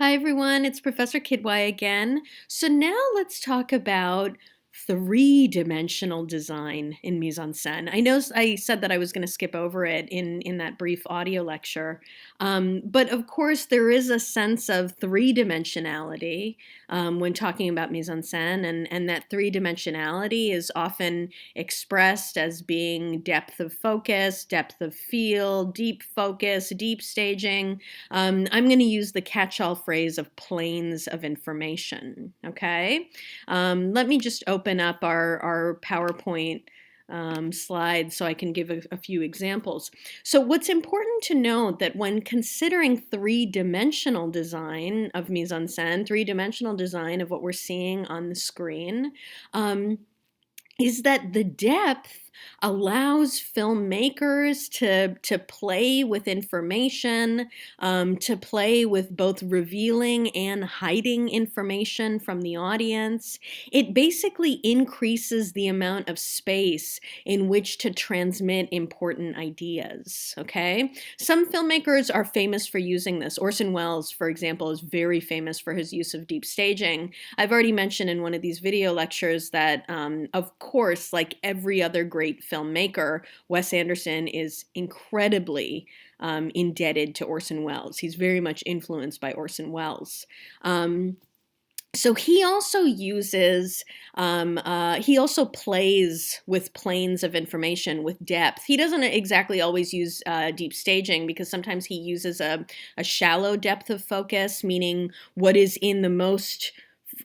Hi everyone, it's Professor Kidwai again. So now let's talk about three-dimensional design in mise-en-scène. I know I said that I was going to skip over it in that brief audio lecture, but of course there is a sense of three-dimensionality when talking about mise-en-scène, and that three-dimensionality is often expressed as being depth of focus, depth of field, deep focus, deep staging. I'm going to use the catch-all phrase of planes of information, okay? Let me just open up our PowerPoint slides so I can give a few examples. So what's important to note that when considering three-dimensional design of mise-en-scène, three-dimensional design of what we're seeing on the screen, is that the depth allows filmmakers to play with information, to play with both revealing and hiding information from the audience. It basically increases the amount of space in which to transmit important ideas, okay? Some filmmakers are famous for using this. Orson Welles, for example, is very famous for his use of deep staging. I've already mentioned in one of these video lectures that, of course, like every other great filmmaker, Wes Anderson is incredibly indebted to Orson Welles. He's very much influenced by Orson Welles. So he also uses, he also plays with planes of information with depth. He doesn't exactly always use deep staging because sometimes he uses a shallow depth of focus, meaning what is in the most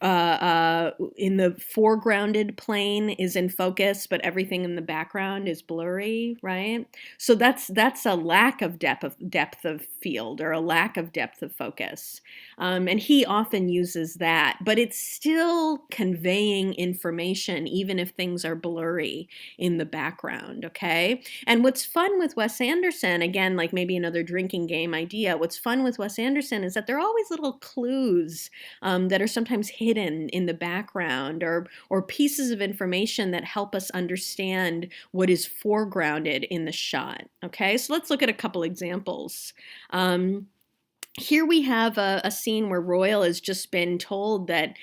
in the foregrounded plane is in focus, but everything in the background is blurry, right? So that's a lack of depth of field, or a lack of depth of focus. And he often uses that, but it's still conveying information even if things are blurry in the background, okay? And what's fun with Wes Anderson, again, like maybe another drinking game idea, what's fun with Wes Anderson is that there are always little clues that are sometimes hidden in the background, or pieces of information that help us understand what is foregrounded in the shot. Okay, so let's look at a couple examples. Here we have a scene where Royal has just been told that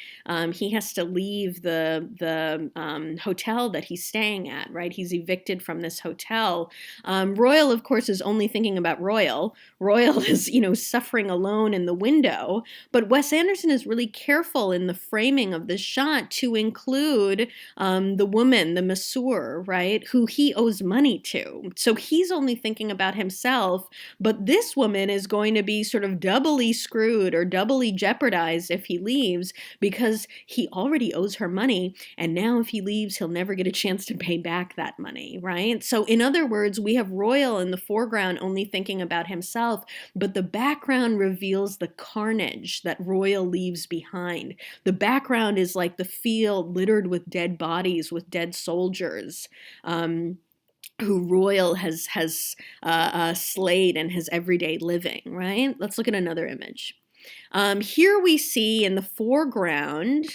he has to leave the hotel that he's staying at, right? He's evicted from this hotel. Royal, of course, is only thinking about Royal. Royal is, suffering alone in the window. But Wes Anderson is really careful in the framing of the shot to include the woman, the masseur, right, who he owes money to. So he's only thinking about himself, but this woman is going to be sort of doubly screwed or doubly jeopardized if he leaves, because he already owes her money, and now if he leaves, he'll never get a chance to pay back that money, right? So in other words, we have Royal in the foreground only thinking about himself, but the background reveals the carnage that Royal leaves behind. The background is like the field littered with dead bodies, with dead soldiers. Who Royal has slayed in his everyday living, right? Let's look at another image. Here we see in the foreground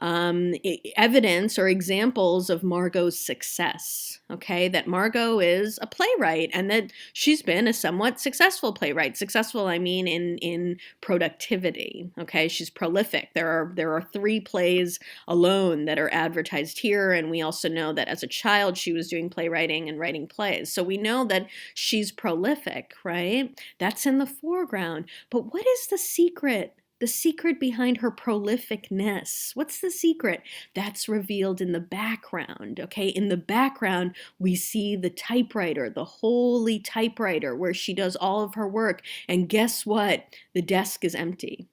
evidence or examples of Margot's success, okay? That Margot is a playwright and that she's been a somewhat successful playwright. Successful, I mean, in productivity, okay? She's prolific. There are 3 plays alone that are advertised here, and we also know that as a child she was doing playwriting and writing plays. So we know that she's prolific, right? That's in the foreground. But what is the secret? The secret behind her prolificness. What's the secret? That's revealed in the background, okay? In the background, we see the typewriter, the holy typewriter where she does all of her work. And guess what? The desk is empty.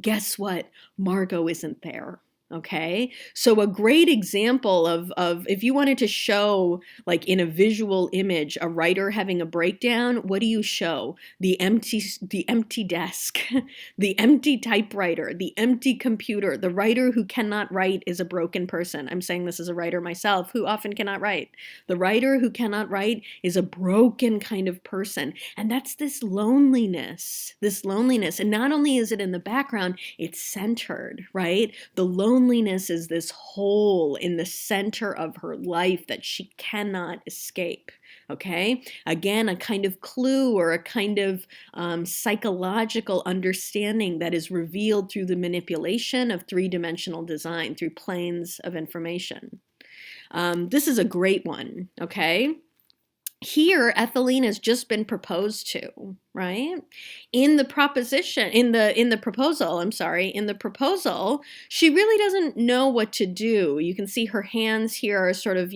Guess what? Margot isn't there. Okay, so a great example of if you wanted to show, like in a visual image, a writer having a breakdown, what do you show? The empty desk, the empty typewriter, the empty computer. The writer who cannot write is a broken person. I'm saying this as a writer myself who often cannot write. The writer who cannot write is a broken kind of person. And that's this loneliness. And not only is it in the background, it's centered, right? The loneliness loneliness is this hole in the center of her life that she cannot escape. Okay, again, a kind of clue or a kind of psychological understanding that is revealed through the manipulation of three-dimensional design, through planes of information. This is a great one, okay? Here, Ethylene has just been proposed to, right? In the proposition, in the proposal, I'm sorry, in the proposal, she really doesn't know what to do. You can see her hands here are sort of,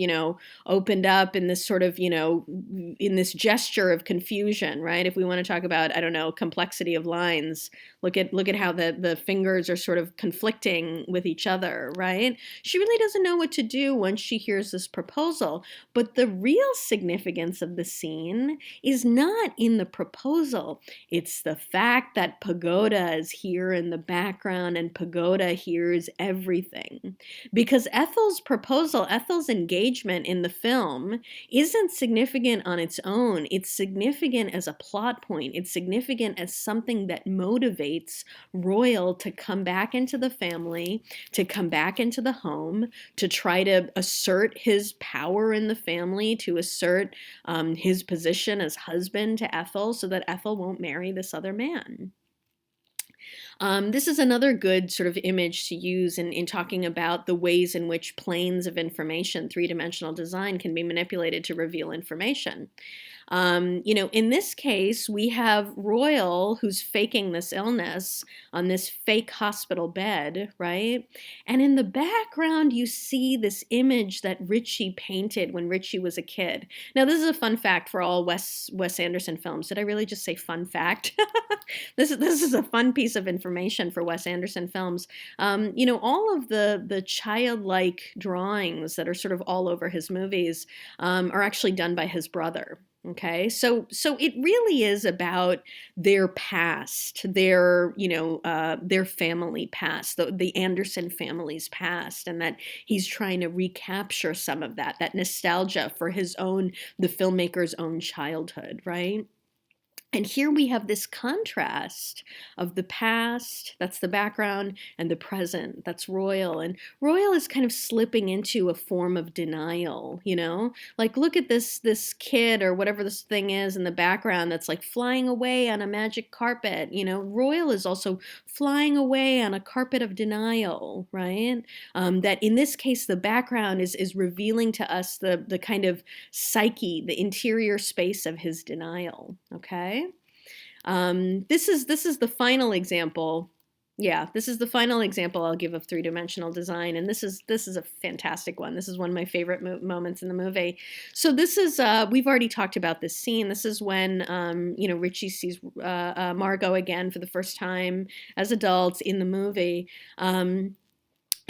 opened up in this sort of, in this gesture of confusion, right? If we want to talk about, I don't know, complexity of lines, look at how the fingers are sort of conflicting with each other, right? She really doesn't know what to do once she hears this proposal. But the real significance of the scene is not in the proposal. It's the fact that Pagoda is here in the background, and Pagoda hears everything. Because Ethel's proposal, Ethel's engagement in the film isn't significant on its own. It's significant as a plot point. It's significant as something that motivates Royal to come back into the family, to come back into the home, to try to assert his power in the family, to assert his position as husband to Ethel, so that Ethel won't marry this other man. This is another good sort of image to use in talking about the ways in which planes of information, three-dimensional design, can be manipulated to reveal information. In this case, we have Royal, who's faking this illness on this fake hospital bed, right? And in the background, you see this image that Ritchie painted when Ritchie was a kid. Now, this is a fun fact for all Wes Anderson films. Did I really just say fun fact? This is a fun piece of information for Wes Anderson films. All of the childlike drawings that are sort of all over his movies are actually done by his brother. Okay, so it really is about their past, their family past, the Anderson family's past, and that he's trying to recapture some of that nostalgia for the filmmaker's own childhood, right? And here we have this contrast of the past, that's the background, and the present, that's Royal. And Royal is kind of slipping into a form of denial, Like, look at this kid or whatever this thing is in the background that's like flying away on a magic carpet, Royal is also flying away on a carpet of denial, right? That in this case, the background is revealing to us the kind of psyche, the interior space of his denial, okay? This is the final example. Yeah, this is the final example I'll give of three-dimensional design, and this is a fantastic one. This is one of my favorite moments in the movie. So this is we've already talked about this scene. This is when Ritchie sees Margot again for the first time as adults in the movie.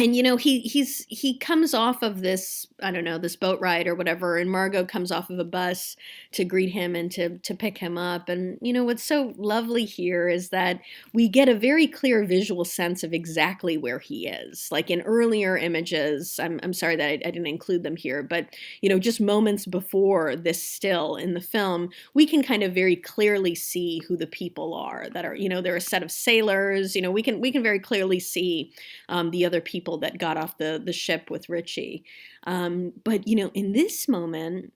And he comes off of this, I don't know, this boat ride or whatever, and Margot comes off of a bus to greet him and to pick him up. And what's so lovely here is that we get a very clear visual sense of exactly where he is. Like in earlier images, I'm sorry that I didn't include them here, but just moments before this still in the film, we can kind of very clearly see who the people are that are, they're a set of sailors. We can very clearly see the other people that got off the ship with Ritchie. But in this moment,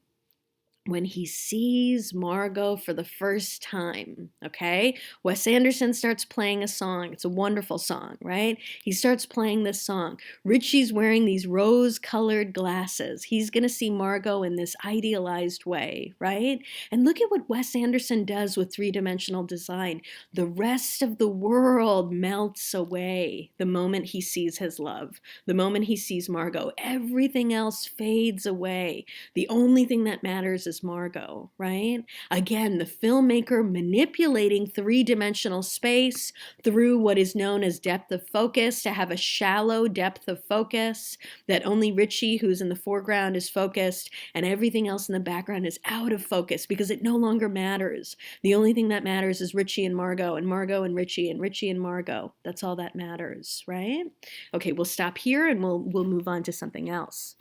when he sees Margot for the first time, okay? Wes Anderson starts playing a song. It's a wonderful song, right? He starts playing this song. Ritchie's wearing these rose-colored glasses. He's going to see Margot in this idealized way, right? And look at what Wes Anderson does with three-dimensional design. The rest of the world melts away the moment he sees his love, the moment he sees Margot. Everything else fades away. The only thing that matters is Margot, right? Again, the filmmaker manipulating three-dimensional space through what is known as depth of focus, to have a shallow depth of focus, that only Ritchie, who's in the foreground, is focused, and everything else in the background is out of focus because it no longer matters. The only thing that matters is Ritchie and Margot and Ritchie and Ritchie and Margot. That's all that matters, right? Okay, we'll stop here and we'll move on to something else.